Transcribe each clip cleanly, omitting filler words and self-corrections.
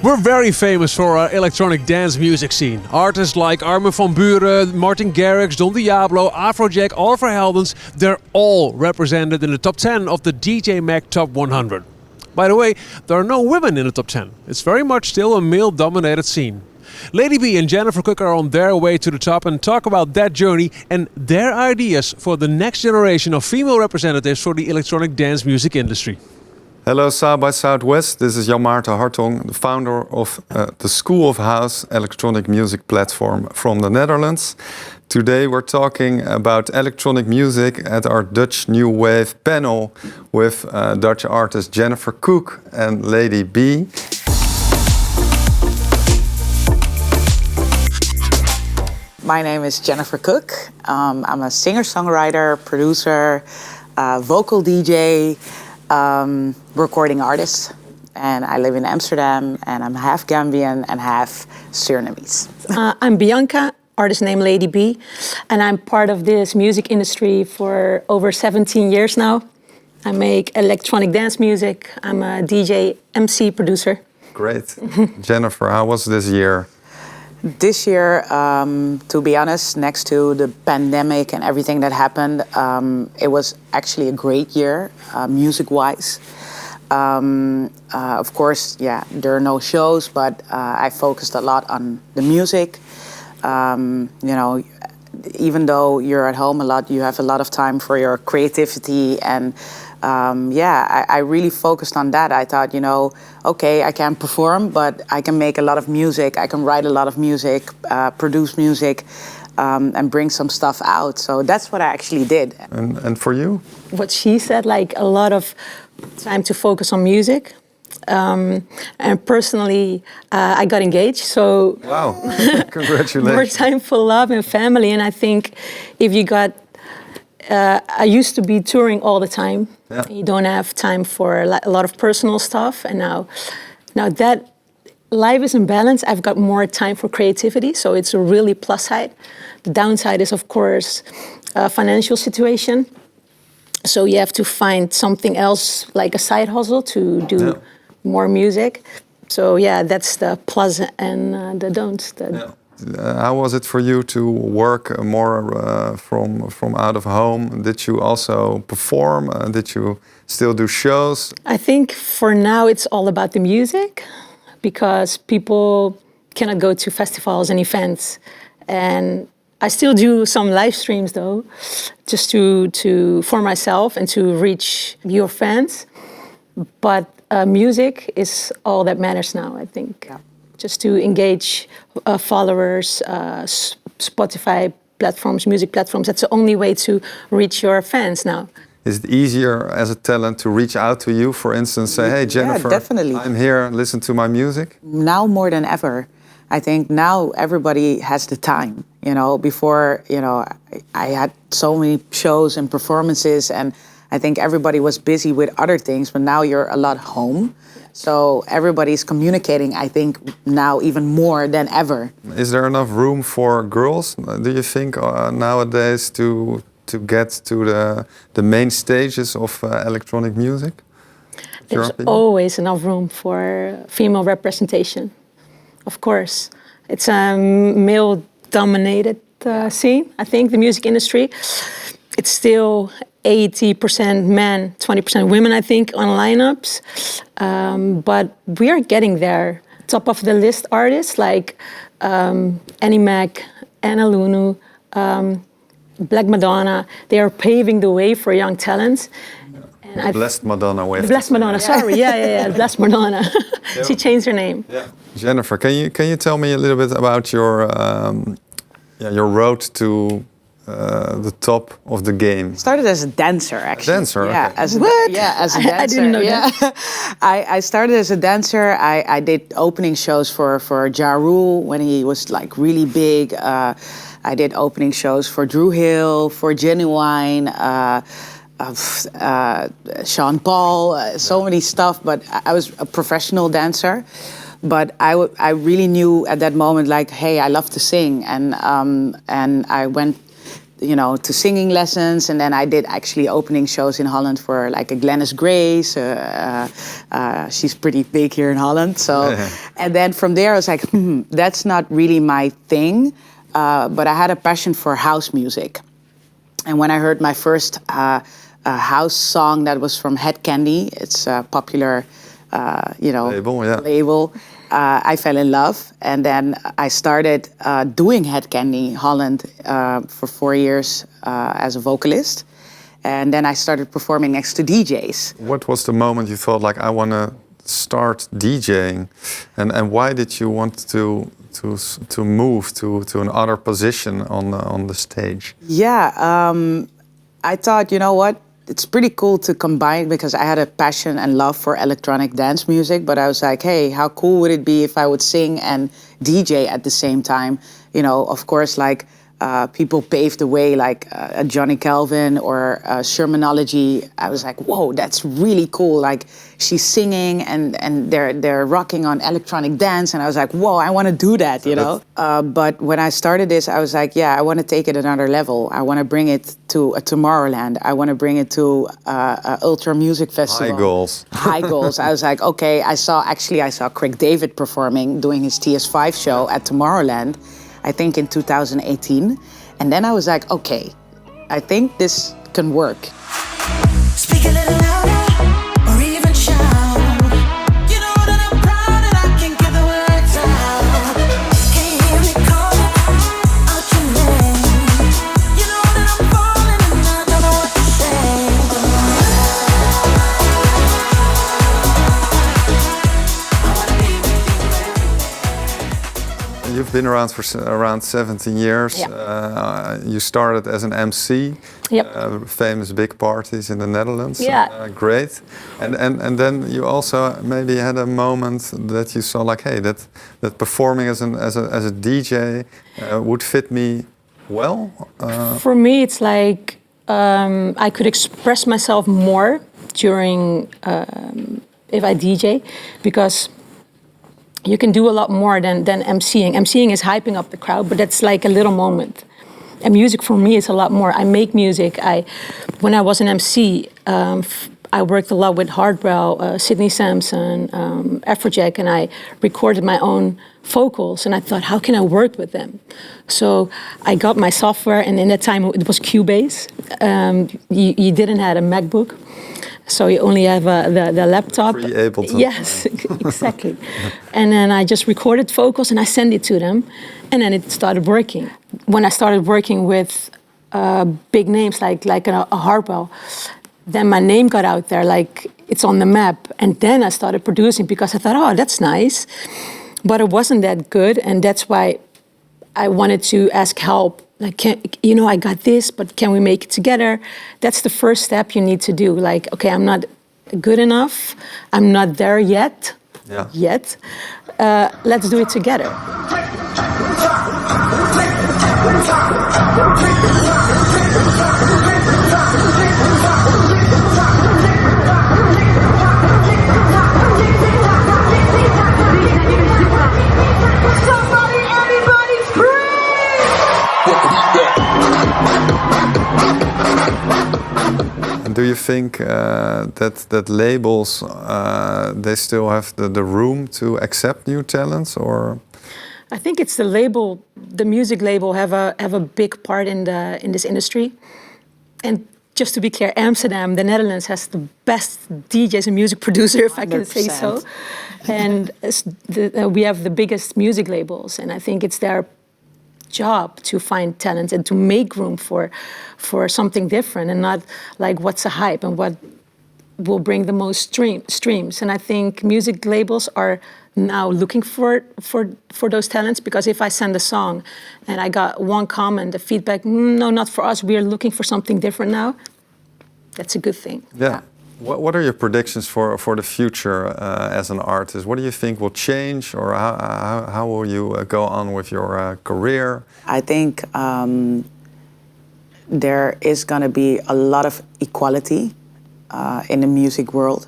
We're very famous for our electronic dance music scene. Artists like Armin van Buren, Martin Garrix, Don Diablo, Afrojack, Oliver Heldens, they're all represented in the top 10 of the DJMAG Top 100. By the way, there are no women in the top 10. It's very much still a male-dominated scene. Lady B and Jennifer Cooke are on their way to the top and talk about that journey and their ideas for the next generation of female representatives for the electronic dance music industry. Hello South by Southwest, this is Jan Maarten Hartong, the founder of the School of House electronic music platform from the Netherlands. Today we're talking about electronic music at our Dutch New Wave panel with Dutch artists Jennifer Cooke and Lady B. My name is Jennifer Cooke. I'm a singer-songwriter, producer, vocal DJ, recording artist. And I live in Amsterdam, and I'm half Gambian and half Surinamese. I'm Bianca, artist named Lady B, and I'm part of this music industry for over 17 years now. I make electronic dance music. I'm a DJ, MC, producer. Great. Jennifer, how was this year? This year, to be honest, next to the pandemic and everything that happened, it was actually a great year, music-wise. Of course, yeah, there are no shows, but I focused a lot on the music. You know, even though you're at home a lot, you have a lot of time for your creativity and yeah, I really focused on that. I thought, you know, okay, I can't perform, but I can make a lot of music. I can write a lot of music, produce music, and bring some stuff out. So that's what I actually did. And for you? What she said, like a lot of time to focus on music. And personally, I got engaged, so... Wow, congratulations. More time for love and family. And I think if you got... I used to be touring all the time. Yeah. You don't have time for a lot of personal stuff. And now that life is in balance, I've got more time for creativity. So it's a really plus side. The downside is, of course, a financial situation. So you have to find something else, like a side hustle, to do more music. So yeah, that's the plus and the don'ts. How was it for you to work more from out of home? Did you also perform? Did you still do shows? I think for now it's all about the music because people cannot go to festivals and events. And I still do some live streams though, just for myself and to reach your fans. But music is all that matters now, I think. Yeah. Just to engage followers, Spotify platforms, music platforms. That's the only way to reach your fans now. Is it easier as a talent to reach out to you, for instance, say, hey, Jennifer, yeah, definitely. I'm here, listen to my music? Now more than ever. I think now everybody has the time. You know, before, you know, I had so many shows and performances and I think everybody was busy with other things, but now you're a lot home. So everybody's communicating, I think, now even more than ever. Is there enough room for girls, do you think, nowadays to get to the main stages of electronic music? There's always enough room for female representation, of course. It's a male-dominated scene, I think, the music industry. It's still 80% men, 20% women, I think, on lineups. But we are getting there. Top of the list artists like Annie Mac, Anna Lunu, Black Madonna, they are paving the way for young talents. And Blessed Madonna. Blessed Madonna, sorry. Yeah. Blessed Madonna. She changed her name. Yeah. Jennifer, can you tell me a little bit about your road to the top of the game? Started as a dancer, actually. A dancer, yeah. Okay. As a dancer. I didn't know that. I started as a dancer. I did opening shows for Ja Rule when he was like really big. I did opening shows for Drew Hill, for Genuine, Sean Paul, so many stuff. But I was a professional dancer. But I really knew at that moment, like, hey, I love to sing, and I went to singing lessons, and then I did actually opening shows in Holland for like a Glennis Grace. She's pretty big here in Holland. So, and then from there I was like, that's not really my thing. But I had a passion for house music, and when I heard my first house song that was from Head Candy, it's a popular, label. I fell in love, and then I started doing Head Candy Holland for 4 years as a vocalist, and then I started performing next to DJs. What was the moment you thought, like, I want to start DJing, and why did you want to move to another position on the stage? Yeah, I thought, you know what? It's pretty cool to combine, because I had a passion and love for electronic dance music, but I was like, hey, how cool would it be if I would sing and DJ at the same time? Of course, like people paved the way, like a Johnny Calvin or Shermanology. I was like, whoa, that's really cool. Like, she's singing and they're rocking on electronic dance, and I was like, whoa, I want to do that, But when I started this, I was like, yeah, I want to take it another level. I want to bring it to a Tomorrowland. I want to bring it to a Ultra Music Festival. High goals. High goals. I was like, okay. I saw Craig David performing, doing his TS5 show at Tomorrowland, I think in 2018. And then I was like, okay, I think this can work. Speak a little louder, or even shout. You know that I'm proud and I can get the words out. Can you hear me calling out your name? You know that I'm falling and I don't know what to say. You've been around for around 17 years. Yeah. You started as an MC, Yep. Famous big parties in the Netherlands. Yeah. Great. And then you also maybe had a moment that you saw, like, hey, that performing as a DJ would fit me well. For me, it's like I could express myself more during if I DJ, because you can do a lot more than MCing. MCing is hyping up the crowd, but that's like a little moment. And music for me is a lot more. I make music. When I was an MC, I worked a lot with Hardwell, Sidney Sampson, Afrojack, and I recorded my own vocals. And I thought, how can I work with them? So I got my software, and in that time it was Cubase. You didn't have a MacBook. So you only have the laptop. Free Ableton. Yes, exactly. And then I just recorded vocals and I sent it to them, and then it started working. When I started working with big names like a Hardwell, then my name got out there, like it's on the map. And then I started producing, because I thought, oh, that's nice. But it wasn't that good, and that's why I wanted to ask help. Like, I got this, but can we make it together? That's the first step you need to do. Like, okay, I'm not good enough. I'm not there yet. Yeah. Yet. Let's do it together. Do you think that labels they still have the room to accept new talents, or? I think it's the label, the music label, have a big part in this industry. And just to be clear, Amsterdam, the Netherlands, has the best DJs and music producer, if 100%. I can say so. And we have the biggest music labels, and I think it's their job to find talent and to make room for something different, and not like what's a hype and what will bring the most streams. And I think music labels are now looking for those talents, because if I send a song and I got one comment, the feedback, no, not for us, we are looking for something different now, that's a good thing. Yeah. What are your predictions for the future as an artist? What do you think will change, or how will you go on with your career? I think there is going to be a lot of equality in the music world.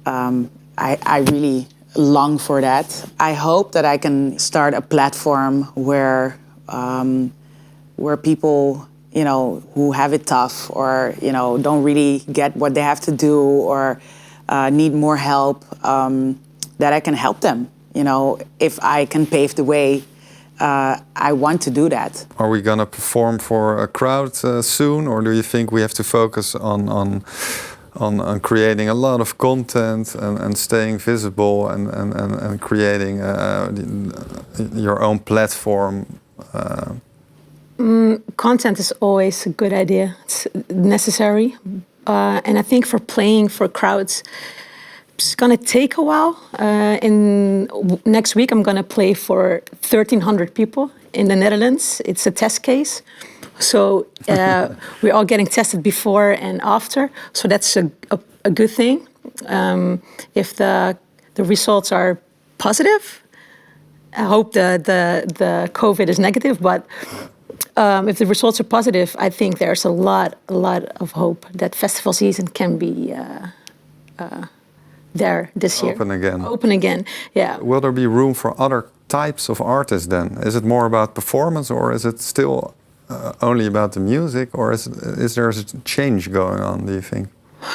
I really long for that. I hope that I can start a platform where people, who have it tough or, don't really get what they have to do or need more help, that I can help them. If I can pave the way, I want to do that. Are we gonna perform for a crowd soon, or do you think we have to focus on creating a lot of content and staying visible and creating your own platform? Content is always a good idea. It's necessary. And I think for playing for crowds, it's going to take a while. Next week, I'm going to play for 1,300 people in the Netherlands. It's a test case. So we're all getting tested before and after. So that's a good thing. If the results are positive, I hope the COVID is negative, but if the results are positive, I think there's a lot of hope that festival season can be there this year. Open again, yeah. Will there be room for other types of artists then? Is it more about performance, or is it still only about the music, or is there a change going on, do you think?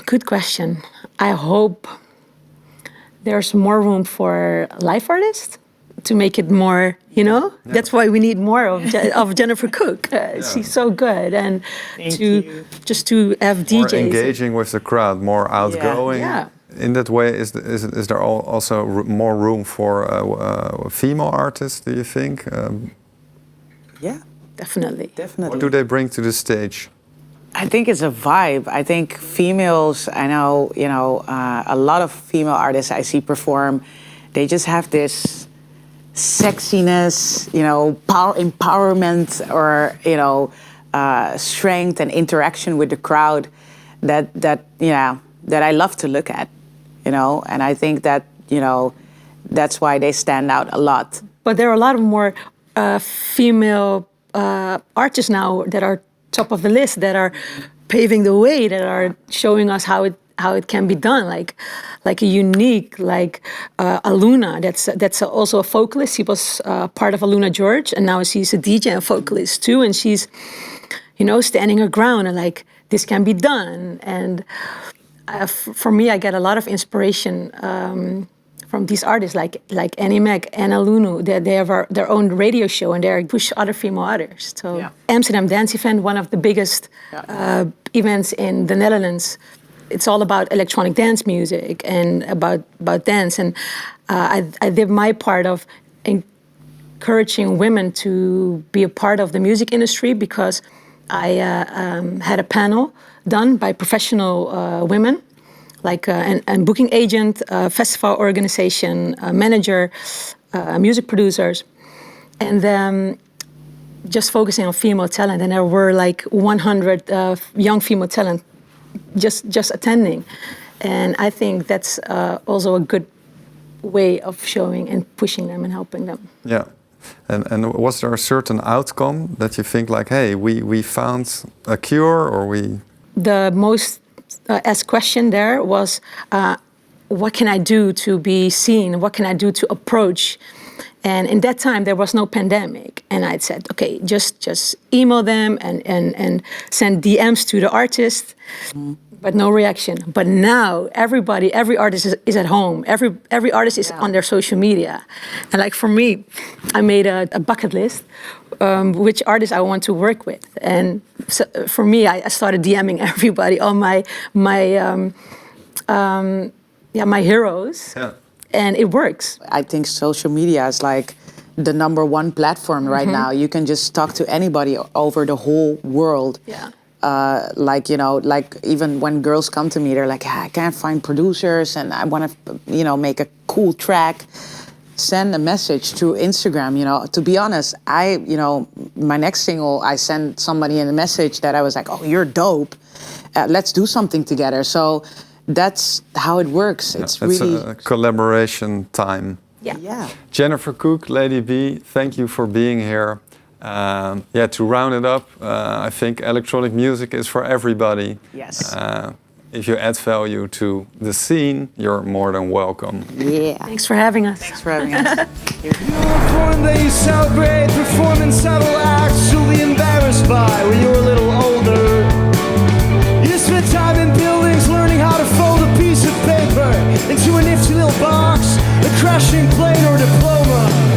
Good question. I hope there's more room for live artists to make it more, Yeah. That's why we need more of Jennifer Cooke. She's so good, and to have DJs. More engaging with the crowd, more outgoing. Yeah. In that way, is there also more room for female artists, do you think? Yeah. Definitely. What do they bring to the stage? I think it's a vibe. I think females, I know, a lot of female artists I see perform, they just have this sexiness, power, empowerment, or, strength and interaction with the crowd that I love to look at, and I think that, that's why they stand out a lot. But there are a lot of more female artists now that are top of the list, that are paving the way, that are showing us how it can be done, like a unique, Aluna. That's also a vocalist. She was part of Aluna George, and now she's a DJ and vocalist too. And she's, standing her ground and this can be done. And for me, I get a lot of inspiration from these artists like DJMAG and Alunu. They have their own radio show, and they push other female artists. So Amsterdam Dance Event, one of the biggest events in the Netherlands. It's all about electronic dance music and about dance. And I did my part of encouraging women to be a part of the music industry, because I had a panel done by professional women, and booking agent, festival organization, manager, music producers, and just focusing on female talent. And there were 100 young female talent just attending. And I think that's also a good way of showing and pushing them and helping them. Yeah. And was there a certain outcome that you think hey, we found a cure, or we... The most asked question there was, what can I do to be seen? What can I do to approach? And in that time, there was no pandemic. And I said, okay, just email them and send DMs to the artist, but no reaction. But now every artist is at home. Every artist is on their social media. And for me, I made a bucket list, which artists I want to work with. And so for me, I started DMing everybody, all my heroes. Yeah. And it works. I think social media is the #1 platform right now. You can just talk to anybody over the whole world. Yeah. Even when girls come to me, they're I can't find producers and I want to, make a cool track. Send a message through Instagram. To be honest, my next single, I sent somebody in a message that I was like, oh, you're dope. Let's do something together. So that's how it works. It's really a collaboration time. Yeah. Jennifer Cooke, Lady B, thank you for being here. To round it up, I think electronic music is for everybody. Yes. If you add value to the scene, you're more than welcome. Yeah. Thanks for having us. Thanks for having us. That you celebrate performance I will actually embarrassed by when you're a little crashing plane or diploma.